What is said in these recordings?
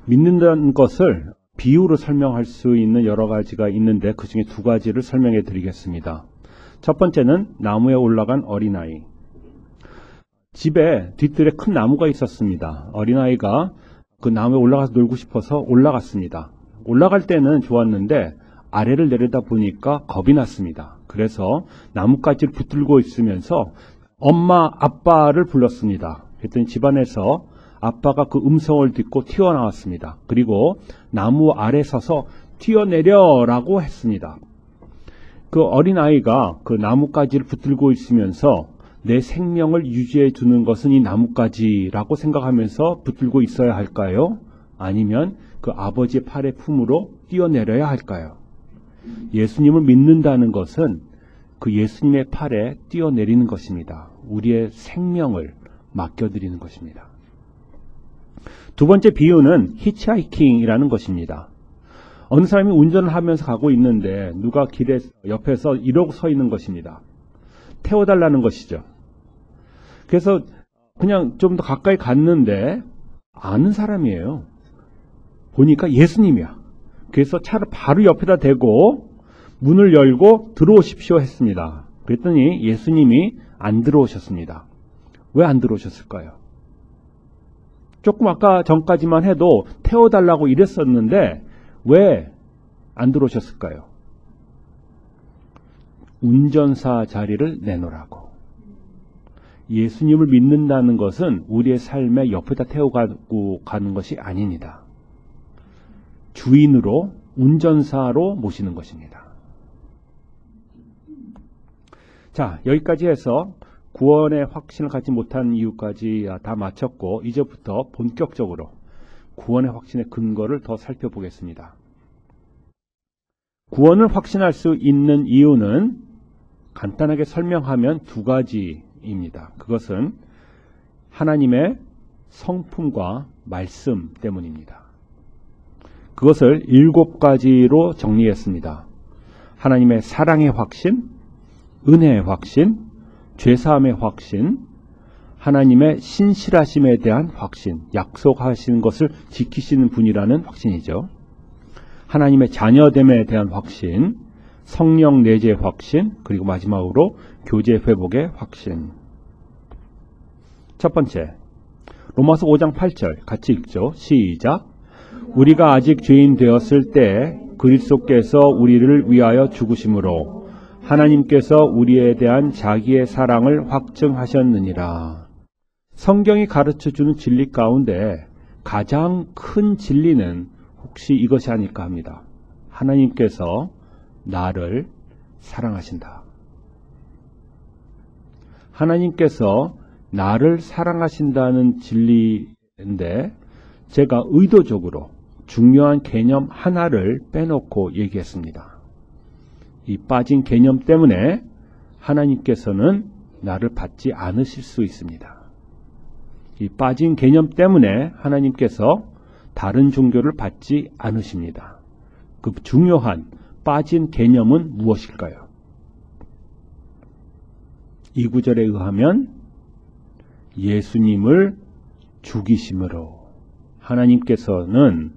믿는다는 것을 비유로 설명할 수 있는 여러 가지가 있는데 그 중에 두 가지를 설명해 드리겠습니다. 첫 번째는 나무에 올라간 어린아이. 집에 뒤뜰에 큰 나무가 있었습니다. 어린아이가 그 나무에 올라가서 놀고 싶어서 올라갔습니다. 올라갈 때는 좋았는데 아래를 내려다 보니까 겁이 났습니다. 그래서 나뭇가지를 붙들고 있으면서 엄마, 아빠를 불렀습니다. 그랬더니 집안에서 아빠가 그 음성을 듣고 튀어나왔습니다. 그리고 나무 아래 서서 뛰어내려라고 했습니다. 그 어린아이가 그 나뭇가지를 붙들고 있으면서 내 생명을 유지해 주는 것은 이 나뭇가지라고 생각하면서 붙들고 있어야 할까요? 아니면 그 아버지의 팔의 품으로 뛰어내려야 할까요? 예수님을 믿는다는 것은 그 예수님의 팔에 뛰어내리는 것입니다. 우리의 생명을 맡겨드리는 것입니다. 두 번째 비유는 히치하이킹이라는 것입니다. 어느 사람이 운전을 하면서 가고 있는데 누가 길에 옆에서 이러고 서 있는 것입니다. 태워달라는 것이죠. 그래서 그냥 좀 더 가까이 갔는데 아는 사람이에요. 보니까 예수님이야. 그래서 차를 바로 옆에다 대고 문을 열고 들어오십시오 했습니다. 그랬더니 예수님이 안 들어오셨습니다. 왜 안 들어오셨을까요? 조금 아까 전까지만 해도 태워달라고 이랬었는데 왜 안 들어오셨을까요? 운전사 자리를 내놓으라고. 예수님을 믿는다는 것은 우리의 삶에 옆에다 태워가고 가는 것이 아닙니다. 주인으로 운전사로 모시는 것입니다. 자, 여기까지 해서 구원의 확신을 갖지 못한 이유까지 다 마쳤고 이제부터 본격적으로 구원의 확신의 근거를 더 살펴보겠습니다. 구원을 확신할 수 있는 이유는 간단하게 설명하면 두 가지입니다. 그것은 하나님의 성품과 말씀 때문입니다. 그것을 7가지로 정리했습니다. 하나님의 사랑의 확신, 은혜의 확신, 죄사함의 확신, 하나님의 신실하심에 대한 확신, 약속하신 것을 지키시는 분이라는 확신이죠. 하나님의 자녀됨에 대한 확신, 성령 내재의 확신, 그리고 마지막으로 교제 회복의 확신. 첫 번째, 로마서 5장 8절 같이 읽죠. 시작. 우리가 아직 죄인 되었을 때 그리스도께서 우리를 위하여 죽으심으로 하나님께서 우리에 대한 자기의 사랑을 확증하셨느니라. 성경이 가르쳐주는 진리 가운데 가장 큰 진리는 혹시 이것이 아닐까 합니다. 하나님께서 나를 사랑하신다. 하나님께서 나를 사랑하신다는 진리인데 제가 의도적으로 중요한 개념 하나를 빼놓고 얘기했습니다. 이 빠진 개념 때문에 하나님께서는 나를 받지 않으실 수 있습니다. 이 빠진 개념 때문에 하나님께서 다른 종교를 받지 않으십니다. 그 중요한 빠진 개념은 무엇일까요? 이 구절에 의하면 예수님을 죽이심으로 하나님께서는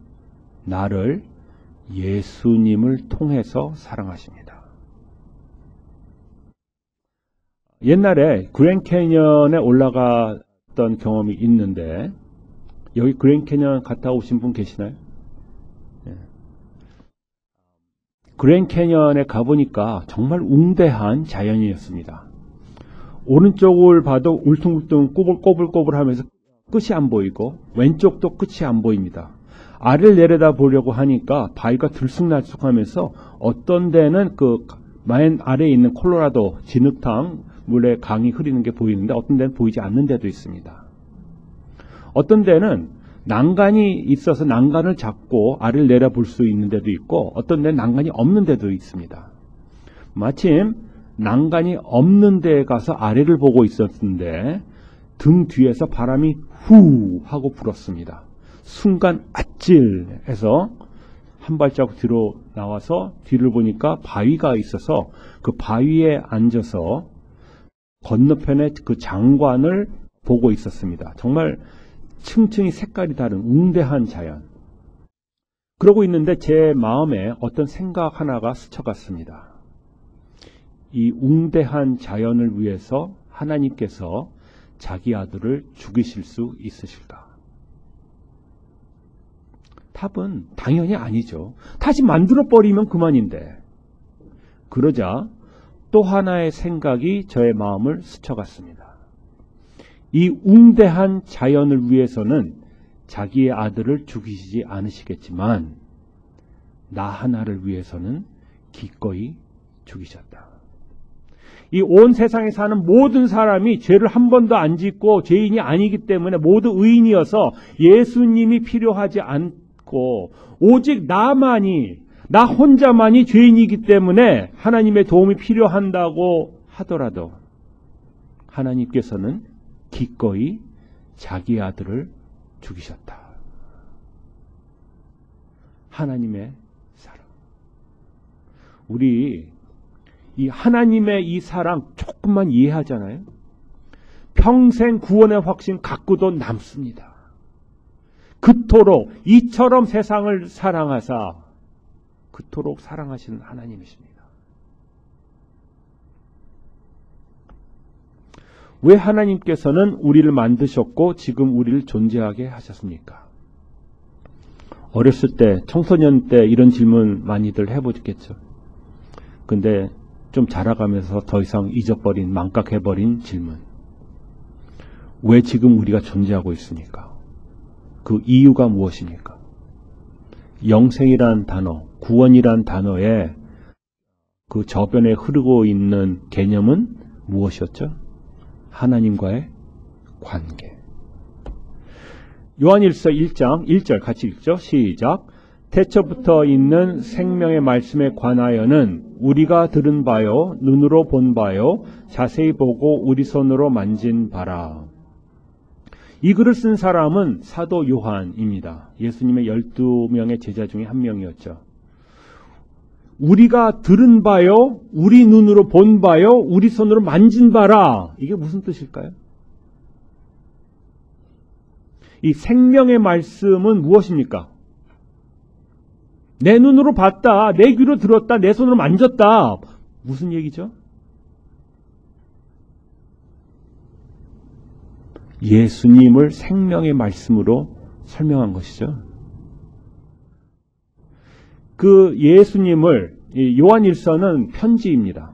나를 예수님을 통해서 사랑하십니다. 옛날에 그랜드 캐니언에 올라갔던 경험이 있는데 여기 그랜드 캐니언 갔다 오신 분 계시나요? 그랜드 캐니언에 가보니까 정말 웅대한 자연이었습니다. 오른쪽을 봐도 울퉁불퉁 꼬불꼬불 하면서 끝이 안 보이고 왼쪽도 끝이 안 보입니다. 아래를 내려다 보려고 하니까 바위가 들쑥날쑥하면서 어떤 데는 그 맨 아래에 있는 콜로라도 진흙탕 물에 강이 흐리는 게 보이는데 어떤 데는 보이지 않는 데도 있습니다. 어떤 데는 난간이 있어서 난간을 잡고 아래를 내려볼 수 있는 데도 있고 어떤 데는 난간이 없는 데도 있습니다. 마침 난간이 없는 데에 가서 아래를 보고 있었는데 등 뒤에서 바람이 후 하고 불었습니다. 순간 아찔해서 한 발자국 뒤로 나와서 뒤를 보니까 바위가 있어서 그 바위에 앉아서 건너편에 그 장관을 보고 있었습니다. 정말 층층이 색깔이 다른 웅대한 자연. 그러고 있는데 제 마음에 어떤 생각 하나가 스쳐갔습니다. 이 웅대한 자연을 위해서 하나님께서 자기 아들을 죽이실 수 있으실까? 답은 당연히 아니죠. 다시 만들어버리면 그만인데. 그러자 또 하나의 생각이 저의 마음을 스쳐갔습니다. 이 웅대한 자연을 위해서는 자기의 아들을 죽이시지 않으시겠지만 나 하나를 위해서는 기꺼이 죽이셨다. 이 온 세상에 사는 모든 사람이 죄를 한 번도 안 짓고 죄인이 아니기 때문에 모두 의인이어서 예수님이 필요하지 않고 오직 나 혼자만이 죄인이기 때문에 하나님의 도움이 필요한다고 하더라도 하나님께서는 기꺼이 자기 아들을 죽이셨다. 하나님의 사랑. 우리 이 하나님의 이 사랑 조금만 이해하잖아요. 평생 구원의 확신 갖고도 남습니다. 그토록 이처럼 세상을 사랑하사 그토록 사랑하시는 하나님이십니다. 왜 하나님께서는 우리를 만드셨고 지금 우리를 존재하게 하셨습니까? 어렸을 때, 청소년 때 이런 질문 많이들 해보겠죠. 근데 좀 자라가면서 더 이상 잊어버린, 망각해버린 질문. 왜 지금 우리가 존재하고 있습니까? 그 이유가 무엇입니까? 영생이란 단어, 구원이란 단어에 그 저변에 흐르고 있는 개념은 무엇이었죠? 하나님과의 관계. 요한일서 1장 1절 같이 읽죠. 시작. 태초부터 있는 생명의 말씀에 관하여는 우리가 들은 바요, 눈으로 본 바요, 자세히 보고 우리 손으로 만진 바라. 이 글을 쓴 사람은 사도 요한입니다. 예수님의 12명의 제자 중에 한 명이었죠. 우리가 들은 바요, 우리 눈으로 본 바요, 우리 손으로 만진 바라. 이게 무슨 뜻일까요? 이 생명의 말씀은 무엇입니까? 내 눈으로 봤다, 내 귀로 들었다, 내 손으로 만졌다. 무슨 얘기죠? 예수님을 생명의 말씀으로 설명한 것이죠. 그 예수님을 요한일서는 편지입니다.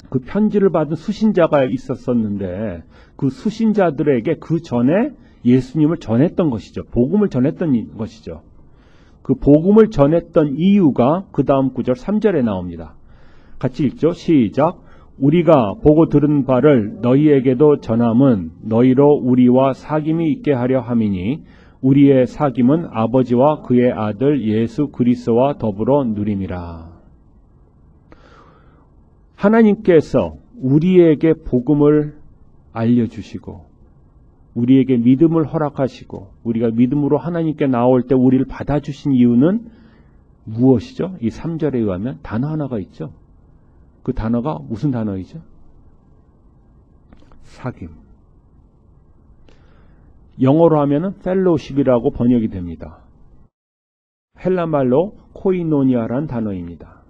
그 편지를 받은 수신자가 있었었는데 그 수신자들에게 그 전에 예수님을 전했던 것이죠. 복음을 전했던 것이죠. 그 복음을 전했던 이유가 그 다음 구절 3절에 나옵니다. 같이 읽죠. 시작. 우리가 보고 들은 바를 너희에게도 전함은 너희로 우리와 사귐이 있게 하려 함이니 우리의 사귐은 아버지와 그의 아들 예수 그리스도와 더불어 누림이라. 하나님께서 우리에게 복음을 알려주시고 우리에게 믿음을 허락하시고 우리가 믿음으로 하나님께 나올 때 우리를 받아주신 이유는 무엇이죠? 이 3절에 의하면 단어 하나가 있죠. 그 단어가 무슨 단어이죠? 사귐. 영어로 하면은 fellowship이라고 번역이 됩니다. 헬라말로 코이노니아라는 단어입니다.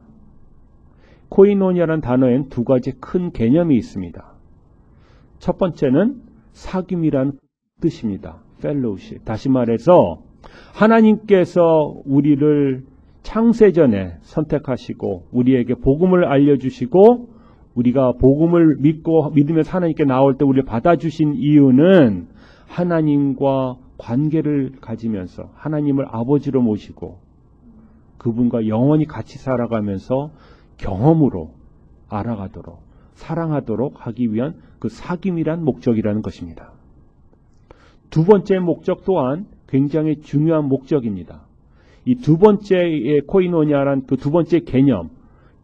코이노니아라는 단어엔 두 가지 큰 개념이 있습니다. 첫 번째는 사귐이라는 뜻입니다. fellowship. 다시 말해서 하나님께서 우리를 창세전에 선택하시고 우리에게 복음을 알려주시고 우리가 복음을 믿으면서 하나님께 나올 때 우리를 받아주신 이유는 하나님과 관계를 가지면서 하나님을 아버지로 모시고 그분과 영원히 같이 살아가면서 경험으로 알아가도록 사랑하도록 하기 위한 그 사귐이란 목적이라는 것입니다. 두 번째 목적 또한 굉장히 중요한 목적입니다. 이 두 번째의 코이노니아란 그 두 번째 개념,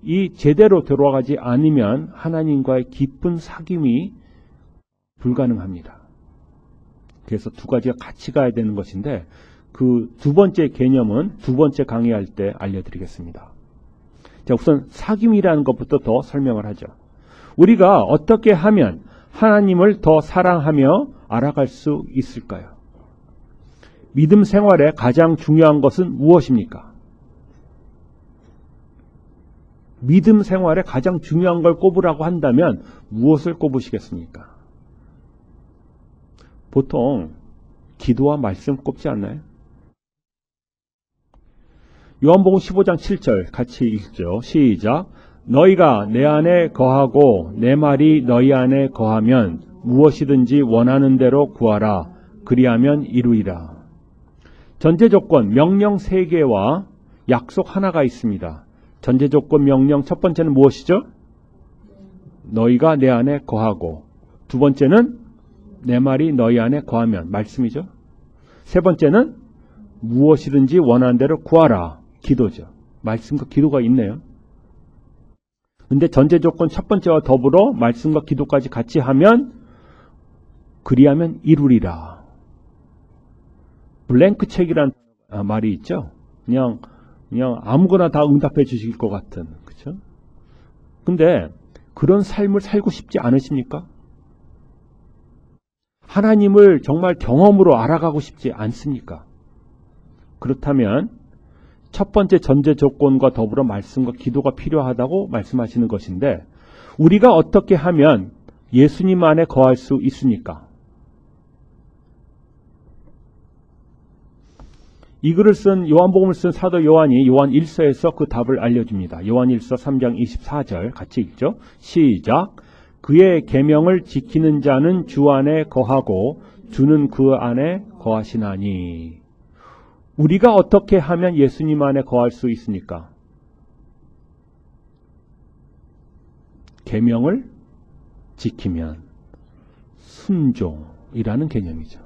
이 제대로 들어가지 않으면 하나님과의 깊은 사귐이 불가능합니다. 그래서 두 가지가 같이 가야 되는 것인데 그 두 번째 개념은 두 번째 강의할 때 알려드리겠습니다. 자, 우선 사귐이라는 것부터 더 설명을 하죠. 우리가 어떻게 하면 하나님을 더 사랑하며 알아갈 수 있을까요? 믿음 생활에 가장 중요한 것은 무엇입니까? 믿음 생활에 가장 중요한 걸 꼽으라고 한다면 무엇을 꼽으시겠습니까? 보통 기도와 말씀 꼽지 않나요? 요한복음 15장 7절 같이 읽죠. 시작. 너희가 내 안에 거하고 내 말이 너희 안에 거하면 무엇이든지 원하는 대로 구하라. 그리하면 이루리라. 전제 조건 명령 3개와 약속 하나가 있습니다. 전제 조건 명령 첫 번째는 무엇이죠? 너희가 내 안에 거하고, 두 번째는 내 말이 너희 안에 거하면, 말씀이죠. 세 번째는 무엇이든지 원하는 대로 구하라. 기도죠. 말씀과 기도가 있네요. 근데 전제 조건 첫 번째와 더불어 말씀과 기도까지 같이 하면 그리하면 이루리라. 블랭크 책이란 말이 있죠. 그냥 아무거나 다 응답해 주실 것 같은, 그렇죠? 근데 그런 삶을 살고 싶지 않으십니까? 하나님을 정말 경험으로 알아가고 싶지 않습니까? 그렇다면 첫 번째 전제 조건과 더불어 말씀과 기도가 필요하다고 말씀하시는 것인데, 우리가 어떻게 하면 예수님 안에 거할 수 있습니까? 이 글을 쓴 요한복음을 쓴 사도 요한이 요한 1서에서 그 답을 알려줍니다. 요한 1서 3장 24절 같이 읽죠. 시작. 그의 계명을 지키는 자는 주 안에 거하고 주는 그 안에 거하시나니. 우리가 어떻게 하면 예수님 안에 거할 수 있습니까? 계명을 지키면, 순종이라는 개념이죠.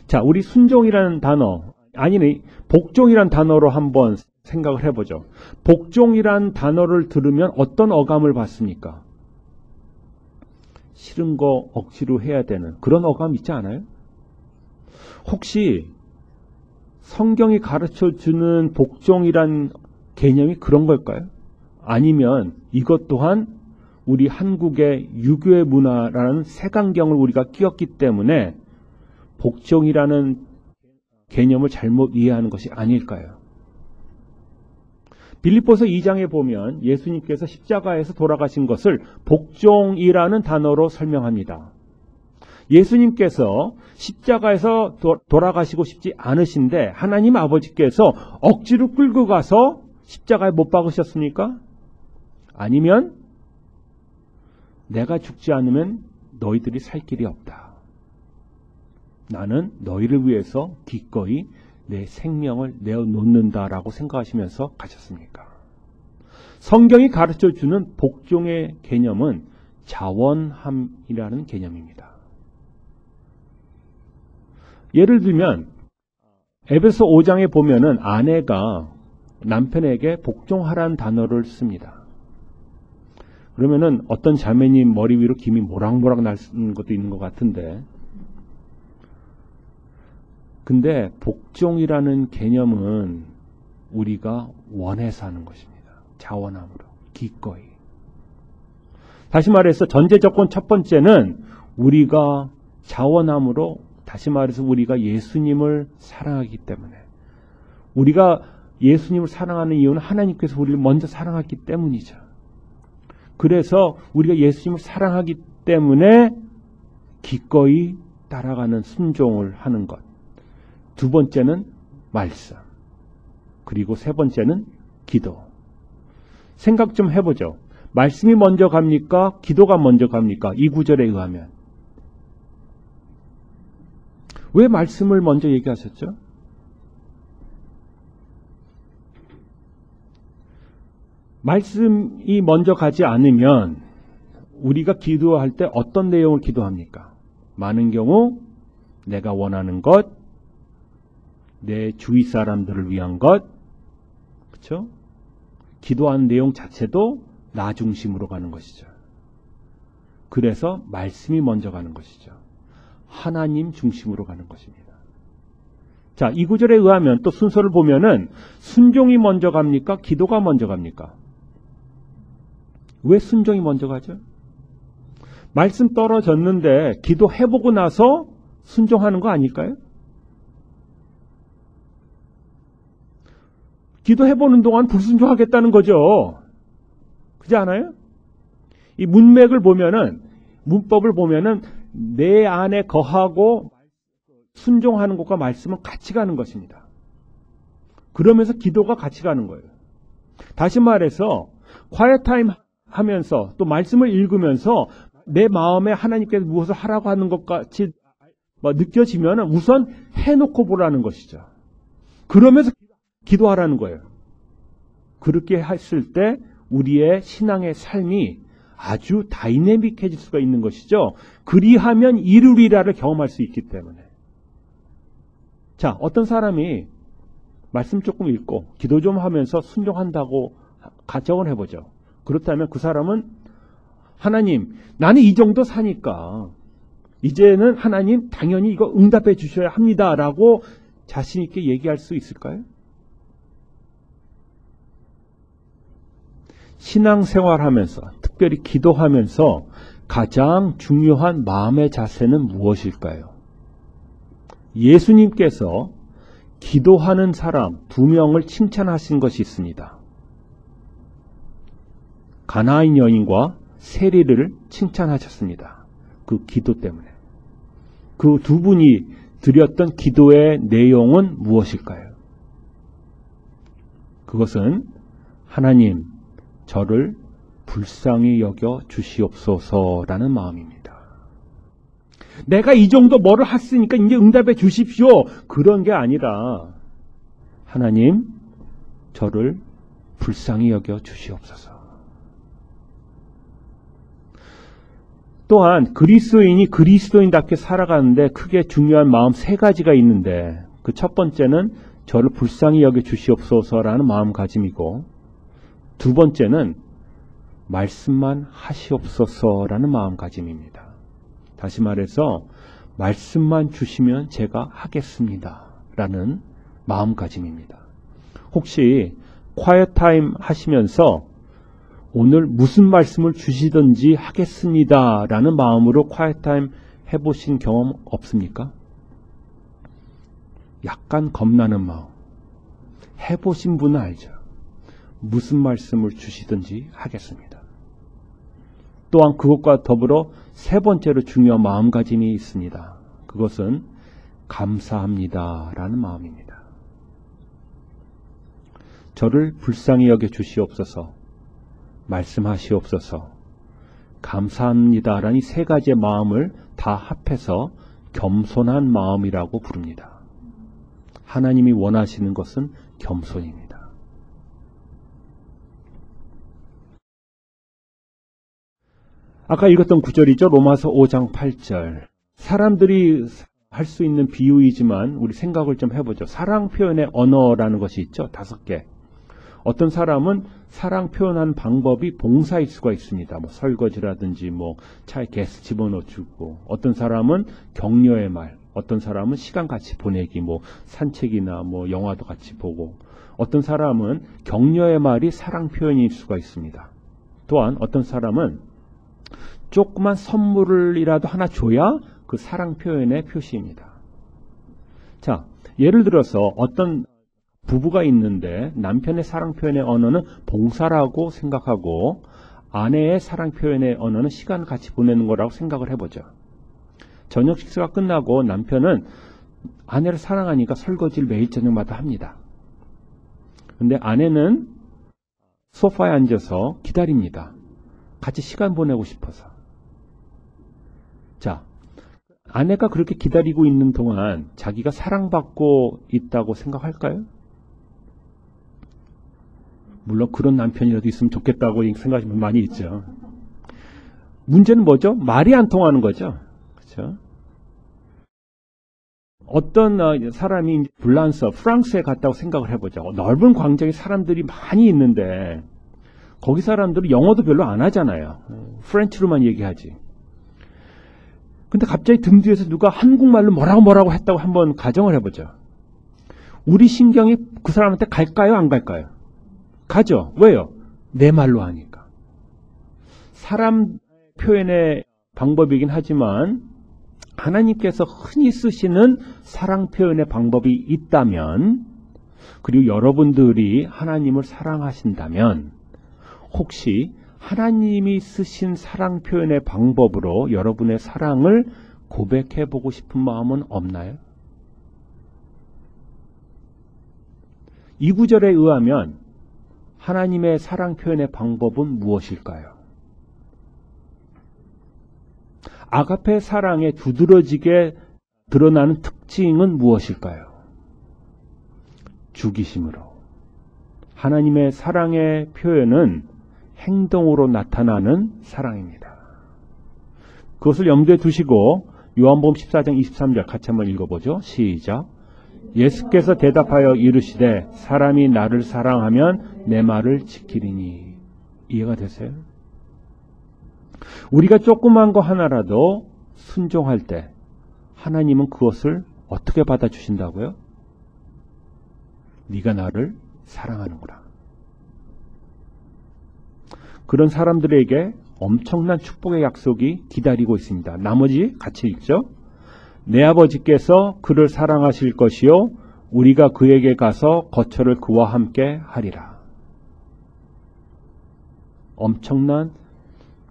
자, 우리 순종이라는 단어, 아니네, 복종이라는 단어로 한번 생각을 해보죠. 복종이라는 단어를 들으면 어떤 어감을 받습니까? 싫은 거 억지로 해야 되는 그런 어감 있지 않아요? 혹시 성경이 가르쳐주는 복종이란 개념이 그런 걸까요? 아니면 이것 또한 우리 한국의 유교의 문화라는 색안경을 우리가 끼웠기 때문에 복종이라는 개념을 잘못 이해하는 것이 아닐까요? 빌립보서 2장에 보면 예수님께서 십자가에서 돌아가신 것을 복종이라는 단어로 설명합니다. 예수님께서 십자가에서 돌아가시고 싶지 않으신데 하나님 아버지께서 억지로 끌고 가서 십자가에 못 박으셨습니까? 아니면 내가 죽지 않으면 너희들이 살 길이 없다. 나는 너희를 위해서 기꺼이 내 생명을 내어놓는다라고 생각하시면서 가셨습니까? 성경이 가르쳐주는 복종의 개념은 자원함이라는 개념입니다. 예를 들면 에베소 5장에 보면은 아내가 남편에게 복종하라는 단어를 씁니다. 그러면은 어떤 자매님 머리 위로 김이 모락모락 나는 것도 있는 것 같은데, 근데 복종이라는 개념은 우리가 원해서 하는 것입니다. 자원함으로, 기꺼이. 다시 말해서 전제 조건 첫 번째는 우리가 자원함으로, 다시 말해서 우리가 예수님을 사랑하기 때문에, 우리가 예수님을 사랑하는 이유는 하나님께서 우리를 먼저 사랑했기 때문이죠. 그래서 우리가 예수님을 사랑하기 때문에 기꺼이 따라가는 순종을 하는 것. 두 번째는 말씀. 그리고 세 번째는 기도. 생각 좀 해보죠. 말씀이 먼저 갑니까? 기도가 먼저 갑니까? 이 구절에 의하면. 왜 말씀을 먼저 얘기하셨죠? 말씀이 먼저 가지 않으면 우리가 기도할 때 어떤 내용을 기도합니까? 많은 경우 내가 원하는 것, 내 주위 사람들을 위한 것, 그렇죠? 기도하는 내용 자체도 나 중심으로 가는 것이죠. 그래서 말씀이 먼저 가는 것이죠. 하나님 중심으로 가는 것입니다. 자, 이 구절에 의하면 또 순서를 보면은 순종이 먼저 갑니까? 기도가 먼저 갑니까? 왜 순종이 먼저 가죠? 말씀 떨어졌는데 기도해보고 나서 순종하는 거 아닐까요? 기도해보는 동안 불순종하겠다는 거죠. 그렇지 않아요? 이 문맥을 보면은, 문법을 보면은 내 안에 거하고 순종하는 것과 말씀은 같이 가는 것입니다. 그러면서 기도가 같이 가는 거예요. 다시 말해서 quiet 타임 하면서 또 말씀을 읽으면서 내 마음에 하나님께서 무엇을 하라고 하는 것 같이 느껴지면 우선 해놓고 보라는 것이죠. 그러면서 기도하라는 거예요. 그렇게 했을 때 우리의 신앙의 삶이 아주 다이내믹해질 수가 있는 것이죠. 그리하면 이루리라를 경험할 수 있기 때문에. 자, 어떤 사람이 말씀 조금 읽고 기도 좀 하면서 순종한다고 가정을 해보죠. 그렇다면 그 사람은 하나님, 나는 이 정도 사니까 이제는 하나님 당연히 이거 응답해 주셔야 합니다라고 자신 있게 얘기할 수 있을까요? 신앙생활하면서 특별히 기도하면서 가장 중요한 마음의 자세는 무엇일까요? 예수님께서 기도하는 사람 2명을 칭찬하신 것이 있습니다. 가나안 여인과 세리를 칭찬하셨습니다. 그 기도 때문에. 그 두 분이 드렸던 기도의 내용은 무엇일까요? 그것은 하나님, 저를 불쌍히 여겨 주시옵소서라는 마음입니다. 내가 이 정도 뭐를 했으니까 이제 응답해 주십시오. 그런 게 아니라 하나님, 저를 불쌍히 여겨 주시옵소서. 또한 그리스도인이 그리스도인답게 살아가는데 크게 중요한 마음 3가지가 있는데 그 첫 번째는 저를 불쌍히 여겨 주시옵소서라는 마음가짐이고, 두 번째는 말씀만 하시옵소서라는 마음가짐입니다. 다시 말해서 말씀만 주시면 제가 하겠습니다 라는 마음가짐입니다. 혹시 quiet 타임 하시면서 오늘 무슨 말씀을 주시든지 하겠습니다 라는 마음으로 quiet 타임 해보신 경험 없습니까? 약간 겁나는 마음. 해보신 분은 알죠. 무슨 말씀을 주시든지 하겠습니다. 또한 그것과 더불어 3번째로 중요한 마음가짐이 있습니다. 그것은 감사합니다 라는 마음입니다. 저를 불쌍히 여겨 주시옵소서, 말씀하시옵소서, 감사합니다 라는 이 3가지의 마음을 다 합해서 겸손한 마음이라고 부릅니다. 하나님이 원하시는 것은 겸손입니다. 아까 읽었던 구절이죠. 로마서 5장 8절. 사람들이 할 수 있는 비유이지만 우리 생각을 좀 해보죠. 사랑 표현의 언어라는 것이 있죠. 5개. 어떤 사람은 사랑 표현하는 방법이 봉사일 수가 있습니다. 뭐 설거지라든지 뭐 차에 가스 집어넣어주고, 어떤 사람은 격려의 말, 어떤 사람은 시간 같이 보내기, 뭐 산책이나 뭐 영화도 같이 보고, 어떤 사람은 격려의 말이 사랑 표현일 수가 있습니다. 또한 어떤 사람은 조그만 선물이라도 하나 줘야 그 사랑 표현의 표시입니다. 자, 예를 들어서 어떤 부부가 있는데 남편의 사랑 표현의 언어는 봉사라고 생각하고 아내의 사랑 표현의 언어는 시간을 같이 보내는 거라고 생각을 해보죠. 저녁 식사가 끝나고 남편은 아내를 사랑하니까 설거지를 매일 저녁마다 합니다. 근데 아내는 소파에 앉아서 기다립니다. 같이 시간 보내고 싶어서. 자, 아내가 그렇게 기다리고 있는 동안 자기가 사랑받고 있다고 생각할까요? 물론 그런 남편이라도 있으면 좋겠다고 생각하시는 분 많이 있죠. 문제는 뭐죠? 말이 안 통하는 거죠. 그렇죠? 어떤 사람이 프랑스에 갔다고 생각을 해보죠. 넓은 광장에 사람들이 많이 있는데 거기 사람들은 영어도 별로 안 하잖아요. 프렌치로만 얘기하지. 근데 갑자기 등 뒤에서 누가 한국말로 뭐라고 했다고 한번 가정을 해보죠. 우리 신경이 그 사람한테 갈까요? 안 갈까요? 가죠. 왜요? 내 말로 하니까. 사람 표현의 방법이긴 하지만 하나님께서 흔히 쓰시는 사랑 표현의 방법이 있다면 그리고 여러분들이 하나님을 사랑하신다면 혹시 하나님이 쓰신 사랑 표현의 방법으로 여러분의 사랑을 고백해보고 싶은 마음은 없나요? 이 구절에 의하면 하나님의 사랑 표현의 방법은 무엇일까요? 아가페 사랑의 두드러지게 드러나는 특징은 무엇일까요? 죽이심으로. 하나님의 사랑의 표현은 행동으로 나타나는 사랑입니다. 그것을 염두에 두시고 요한복음 14장 23절 같이 한번 읽어보죠. 시작. 예수께서 대답하여 이르시되 사람이 나를 사랑하면 내 말을 지키리니. 이해가 되세요? 우리가 조그만 거 하나라도 순종할 때 하나님은 그것을 어떻게 받아주신다고요? 네가 나를 사랑하는구나. 그런 사람들에게 엄청난 축복의 약속이 기다리고 있습니다. 나머지 같이 읽죠. 내 아버지께서 그를 사랑하실 것이요 우리가 그에게 가서 거처를 그와 함께 하리라. 엄청난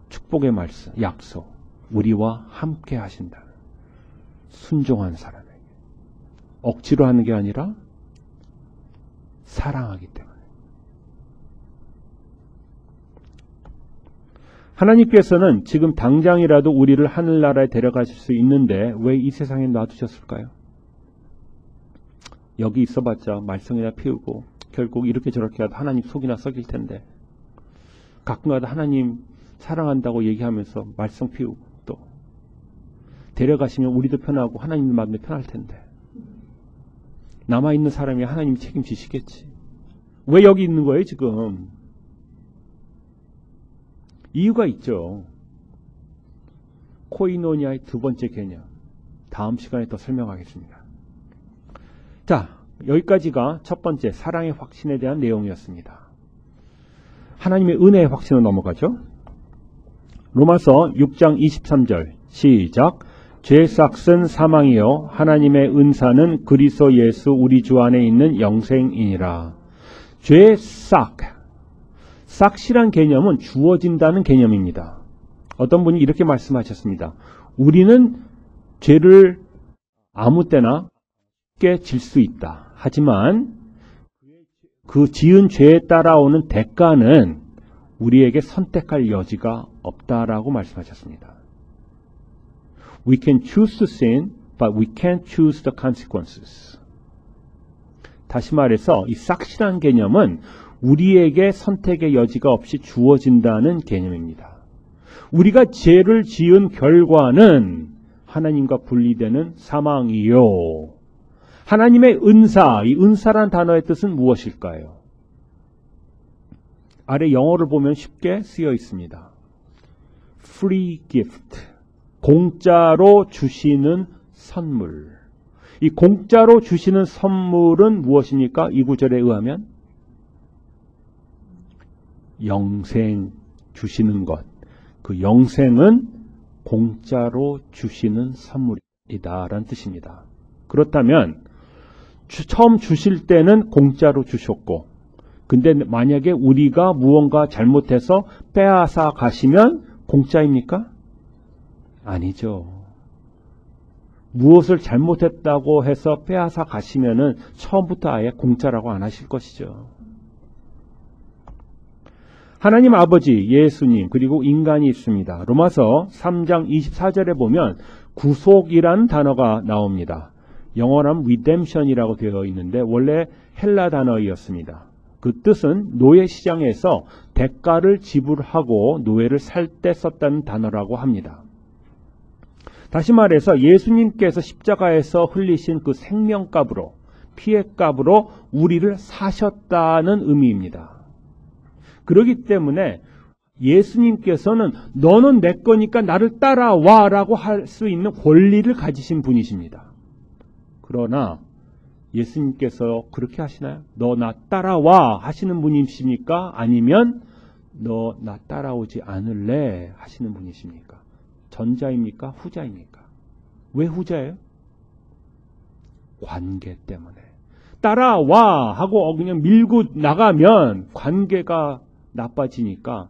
축복의 말씀, 약속. 우리와 함께 하신다. 순종한 사람에게. 억지로 하는 게 아니라 사랑하기 때문에. 하나님께서는 지금 당장이라도 우리를 하늘나라에 데려가실 수 있는데 왜 이 세상에 놔두셨을까요? 여기 있어봤자 말썽이나 피우고 결국 이렇게 저렇게 하다 하나님 속이나 썩일 텐데 가끔가다 하나님 사랑한다고 얘기하면서 말썽 피우고 또 데려가시면 우리도 편하고 하나님도 마음도 편할 텐데 남아있는 사람이 하나님 책임지시겠지. 왜 여기 있는 거예요 지금? 이유가 있죠. 코이노니아의 두 번째 개념. 다음 시간에 또 설명하겠습니다. 자, 여기까지가 첫 번째 사랑의 확신에 대한 내용이었습니다. 하나님의 은혜의 확신으로 넘어가죠. 로마서 6장 23절 시작. 죄 싹은 사망이요 하나님의 은사는 그리스도 예수 우리 주 안에 있는 영생이니라. 죄 싹. 싹이란 개념은 주어진다는 개념입니다. 어떤 분이 이렇게 말씀하셨습니다. 우리는 죄를 아무 때나 쉽게 질 수 있다. 하지만 그 지은 죄에 따라오는 대가는 우리에게 선택할 여지가 없다라고 말씀하셨습니다. We can choose to sin, but we can't choose the consequences. 다시 말해서 이 싹이라는 개념은 우리에게 선택의 여지가 없이 주어진다는 개념입니다. 우리가 죄를 지은 결과는 하나님과 분리되는 사망이요. 하나님의 은사, 이 은사란 단어의 뜻은 무엇일까요? 아래 영어를 보면 쉽게 쓰여 있습니다. Free gift. 공짜로 주시는 선물. 이 공짜로 주시는 선물은 무엇입니까? 이 구절에 의하면 영생 주시는 것. 그 영생은 공짜로 주시는 선물이다라는 뜻입니다. 그렇다면 처음 주실 때는 공짜로 주셨고 근데 만약에 우리가 무언가 잘못해서 빼앗아 가시면 공짜입니까? 아니죠. 무엇을 잘못했다고 해서 빼앗아 가시면은 처음부터 아예 공짜라고 안 하실 것이죠. 하나님 아버지, 예수님, 그리고 인간이 있습니다. 로마서 3장 24절에 보면 구속이라는 단어가 나옵니다. 영어로는 redemption이라고 되어 있는데 원래 헬라 단어였습니다. 그 뜻은 노예 시장에서 대가를 지불하고 노예를 살 때 썼다는 단어라고 합니다. 다시 말해서 예수님께서 십자가에서 흘리신 그 생명값으로 피해값으로 우리를 사셨다는 의미입니다. 그렇기 때문에 예수님께서는 너는 내 거니까 나를 따라와 라고 할 수 있는 권리를 가지신 분이십니다. 그러나 예수님께서 그렇게 하시나요? 너 나 따라와 하시는 분이십니까? 아니면 너 나 따라오지 않을래 하시는 분이십니까? 전자입니까? 후자입니까? 왜 후자예요? 관계 때문에. 따라와 하고 그냥 밀고 나가면 관계가 나빠지니까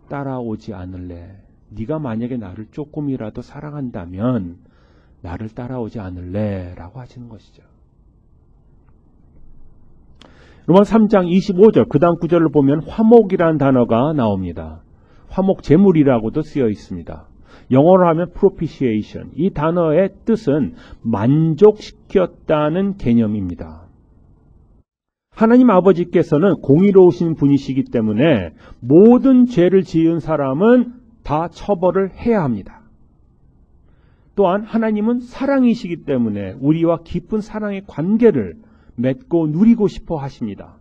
따라오지 않을래. 네가 만약에 나를 조금이라도 사랑한다면 나를 따라오지 않을래 라고 하시는 것이죠. 로마 3장 25절 그 다음 구절을 보면 화목이라는 단어가 나옵니다. 화목 제물이라고도 쓰여 있습니다. 영어로 하면 propitiation. 이 단어의 뜻은 만족시켰다는 개념입니다. 하나님 아버지께서는 공의로우신 분이시기 때문에 모든 죄를 지은 사람은 다 처벌을 해야 합니다. 또한 하나님은 사랑이시기 때문에 우리와 깊은 사랑의 관계를 맺고 누리고 싶어 하십니다.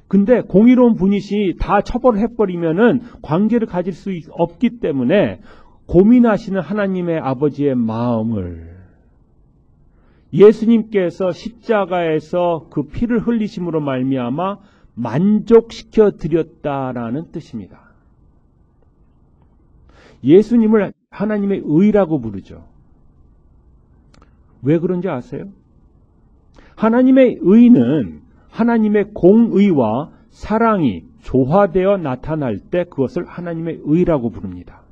근데 공의로운 분이시 다 처벌해버리면은 관계를 가질 수 없기 때문에 고민하시는 하나님의 아버지의 마음을 예수님께서 십자가에서 그 피를 흘리심으로 말미암아 만족시켜 드렸다라는 뜻입니다. 예수님을 하나님의 의라고 부르죠. 왜 그런지 아세요? 하나님의 의는 하나님의 공의와 사랑이 조화되어 나타날 때 그것을 하나님의 의라고 부릅니다.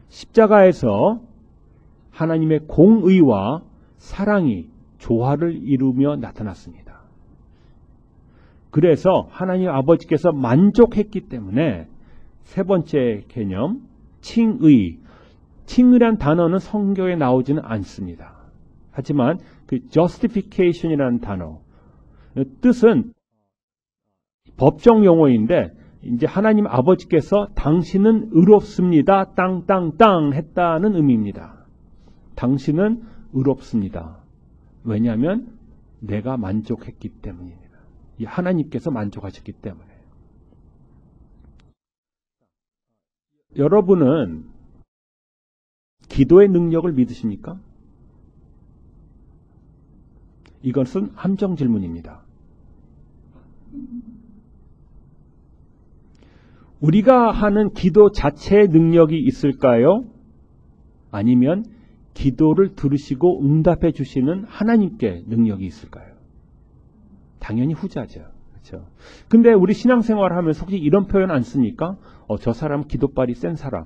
십자가에서 하나님의 공의와 사랑이 조화를 이루며 나타났습니다. 그래서 하나님 아버지께서 만족했기 때문에 세 번째 개념, 칭의. 칭의란 단어는 성경에 나오지는 않습니다. 하지만 그 justification이라는 단어, 뜻은 법정 용어인데 이제 하나님 아버지께서 당신은 의롭습니다. 땅땅땅 했다는 의미입니다. 당신은 의롭습니다. 왜냐하면 내가 만족했기 때문입니다. 이 하나님께서 만족하셨기 때문에. 여러분은 기도의 능력을 믿으십니까? 이것은 함정 질문입니다. 우리가 하는 기도 자체의 능력이 있을까요? 아니면 기도를 들으시고 응답해 주시는 하나님께 능력이 있을까요? 당연히 후자죠. 그렇죠? 근데 우리 신앙생활을 하면서 혹시 이런 표현 안 씁니까? 저 사람 기도발이 센 사람.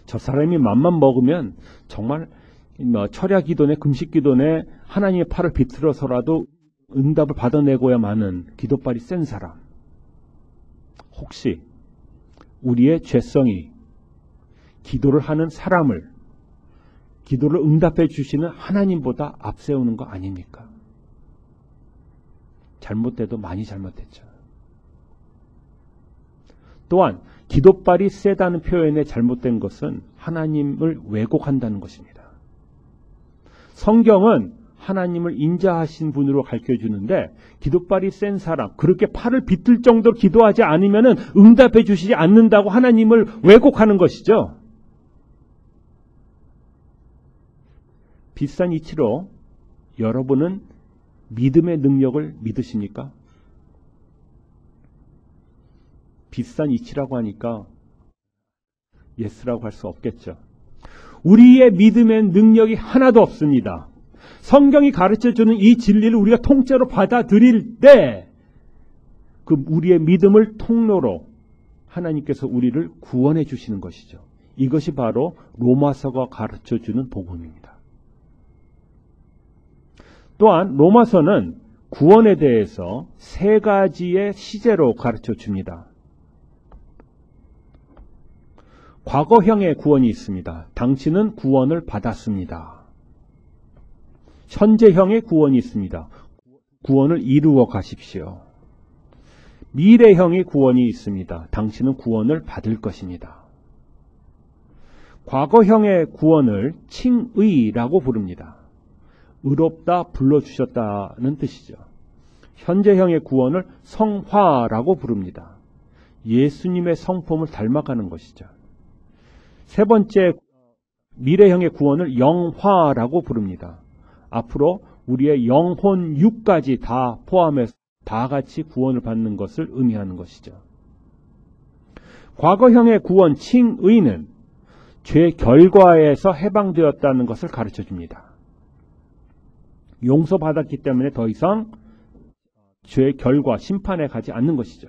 저 사람이 맘만 먹으면 정말 철야 기도네 금식 기도네 하나님의 팔을 비틀어서라도 응답을 받아내고야만은 기도발이 센 사람. 혹시 우리의 죄성이 기도를 하는 사람을 기도를 응답해 주시는 하나님보다 앞세우는 거 아닙니까? 잘못돼도 많이 잘못했죠. 또한 기도발이 세다는 표현의 잘못된 것은 하나님을 왜곡한다는 것입니다. 성경은 하나님을 인자하신 분으로 가르쳐주는데 기도발이 센 사람, 그렇게 팔을 비틀 정도로 기도하지 않으면 응답해 주시지 않는다고 하나님을 왜곡하는 것이죠. 비슷한 이치로 여러분은 믿음의 능력을 믿으십니까? 비슷한 이치라고 하니까 예스라고 할 수 없겠죠. 우리의 믿음의 능력이 하나도 없습니다. 성경이 가르쳐주는 이 진리를 우리가 통째로 받아들일 때 그 우리의 믿음을 통로로 하나님께서 우리를 구원해 주시는 것이죠. 이것이 바로 로마서가 가르쳐주는 복음입니다. 또한 로마서는 구원에 대해서 세 가지의 시제로 가르쳐 줍니다. 과거형의 구원이 있습니다. 당신은 구원을 받았습니다. 현재형의 구원이 있습니다. 구원을 이루어 가십시오. 미래형의 구원이 있습니다. 당신은 구원을 받을 것입니다. 과거형의 구원을 칭의라고 부릅니다. 의롭다 불러주셨다는 뜻이죠. 현재형의 구원을 성화라고 부릅니다. 예수님의 성품을 닮아가는 것이죠. 세 번째 미래형의 구원을 영화라고 부릅니다. 앞으로 우리의 영혼 육까지 다 포함해서 다 같이 구원을 받는 것을 의미하는 것이죠. 과거형의 구원 칭의는 죄 결과에서 해방되었다는 것을 가르쳐 줍니다. 용서받았기 때문에 더 이상 죄의 결과, 심판에 가지 않는 것이죠.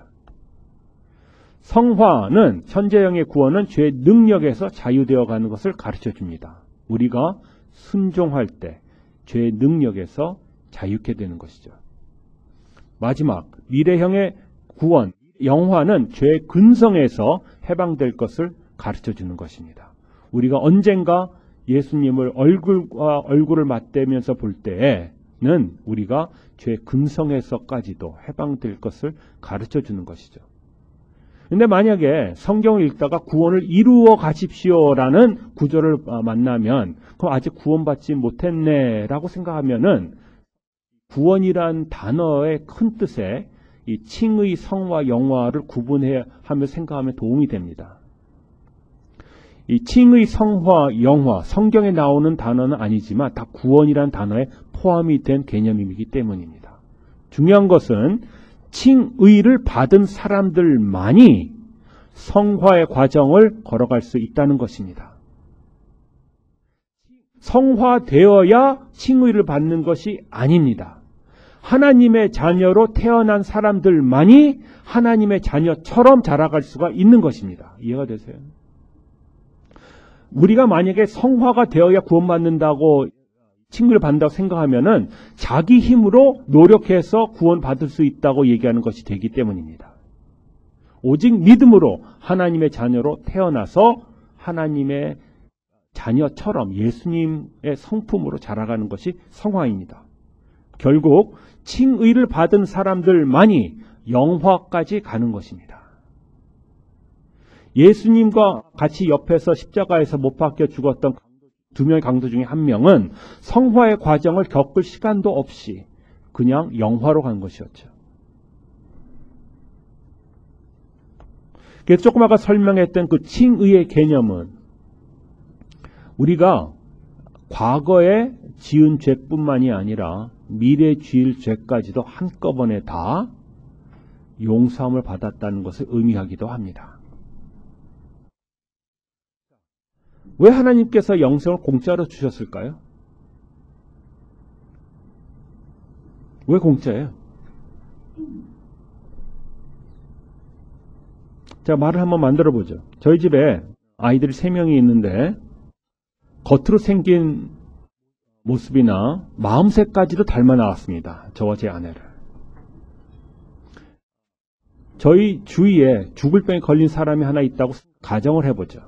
성화는 현재형의 구원은 죄의 능력에서 자유되어 가는 것을 가르쳐 줍니다. 우리가 순종할 때 죄의 능력에서 자유케 되는 것이죠. 마지막 미래형의 구원, 영화는 죄의 근성에서 해방될 것을 가르쳐 주는 것입니다. 우리가 언젠가 예수님을 얼굴과 얼굴을 맞대면서 볼 때에는 우리가 죄의 근성에서까지도 해방될 것을 가르쳐 주는 것이죠. 근데 만약에 성경을 읽다가 구원을 이루어 가십시오라는 구절을 만나면 그럼 아직 구원받지 못했네라고 생각하면은 구원이란 단어의 큰 뜻에 이 칭의, 성화, 영화를 구분해 하며 생각하면 도움이 됩니다. 이 칭의, 성화, 영화, 성경에 나오는 단어는 아니지만 다 구원이란 단어에 포함이 된 개념이기 때문입니다. 중요한 것은 칭의를 받은 사람들만이 성화의 과정을 걸어갈 수 있다는 것입니다. 성화되어야 칭의를 받는 것이 아닙니다. 하나님의 자녀로 태어난 사람들만이 하나님의 자녀처럼 자라갈 수가 있는 것입니다. 이해가 되세요? 우리가 만약에 성화가 되어야 구원받는다고 칭의를 받는다고 생각하면은 자기 힘으로 노력해서 구원받을 수 있다고 얘기하는 것이 되기 때문입니다. 오직 믿음으로 하나님의 자녀로 태어나서 하나님의 자녀처럼 예수님의 성품으로 자라가는 것이 성화입니다. 결국 칭의를 받은 사람들만이 영화까지 가는 것입니다. 예수님과 같이 옆에서 십자가에서 못 박혀 죽었던 두 명의 강도 중에 한 명은 성화의 과정을 겪을 시간도 없이 그냥 영화로 간 것이었죠. 그래서 조금 아까 설명했던 그 칭의의 개념은 우리가 과거에 지은 죄뿐만이 아니라 미래 지을 죄까지도 한꺼번에 다 용서함을 받았다는 것을 의미하기도 합니다. 왜 하나님께서 영생을 공짜로 주셨을까요? 왜 공짜예요? 자, 말을 한번 만들어 보죠. 저희 집에 아이들이 3명이 있는데 겉으로 생긴 모습이나 마음새까지도 닮아 나왔습니다. 저와 제 아내를. 저희 주위에 죽을 병에 걸린 사람이 하나 있다고 가정을 해보죠.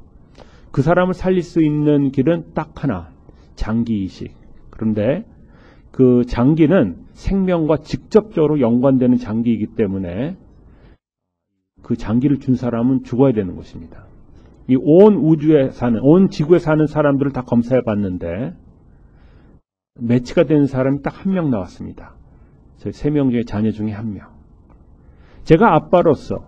그 사람을 살릴 수 있는 길은 딱 하나, 장기이식. 그런데 그 장기는 생명과 직접적으로 연관되는 장기이기 때문에 그 장기를 준 사람은 죽어야 되는 것입니다. 이 온 우주에 사는, 온 지구에 사는 사람들을 다 검사해 봤는데 매치가 되는 사람이 딱 1명 나왔습니다. 저희 3명 중에 자녀 중에 1명. 제가 아빠로서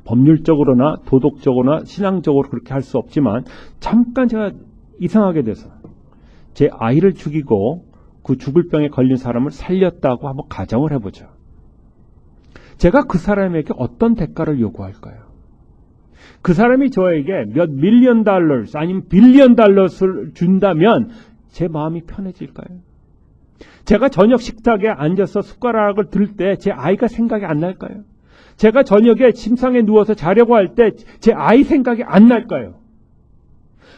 법률적으로나 도덕적으로나 신앙적으로 그렇게 할 수 없지만 잠깐 제가 이상하게 돼서 제 아이를 죽이고 그 죽을 병에 걸린 사람을 살렸다고 한번 가정을 해보죠. 제가 그 사람에게 어떤 대가를 요구할까요? 그 사람이 저에게 몇 밀리언 달러 아니면 빌리언 달러를 준다면 제 마음이 편해질까요? 제가 저녁 식탁에 앉아서 숟가락을 들 때 제 아이가 생각이 안 날까요? 제가 저녁에 침상에 누워서 자려고 할 때 제 아이 생각이 안 날까요?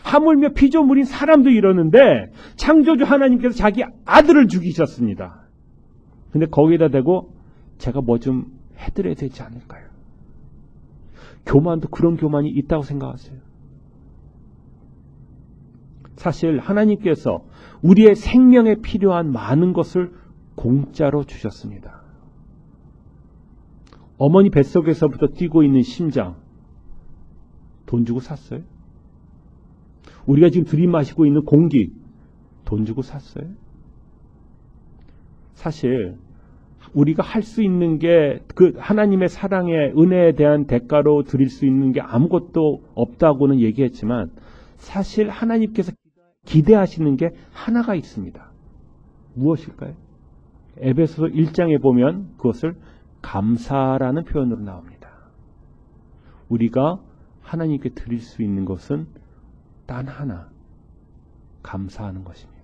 하물며 피조물인 사람도 이러는데 창조주 하나님께서 자기 아들을 죽이셨습니다. 근데 거기다 대고 제가 뭐 좀 해드려야 되지 않을까요? 교만도 그런 교만이 있다고 생각하세요. 사실 하나님께서 우리의 생명에 필요한 많은 것을 공짜로 주셨습니다. 어머니 뱃속에서부터 뛰고 있는 심장, 돈 주고 샀어요? 우리가 지금 들이마시고 있는 공기, 돈 주고 샀어요? 사실 우리가 할 수 있는 게 그 하나님의 사랑의 은혜에 대한 대가로 드릴 수 있는 게 아무것도 없다고는 얘기했지만 사실 하나님께서 기대하시는 게 하나가 있습니다. 무엇일까요? 에베소서 1장에 보면 그것을 감사라는 표현으로 나옵니다. 우리가 하나님께 드릴 수 있는 것은 단 하나, 감사하는 것입니다.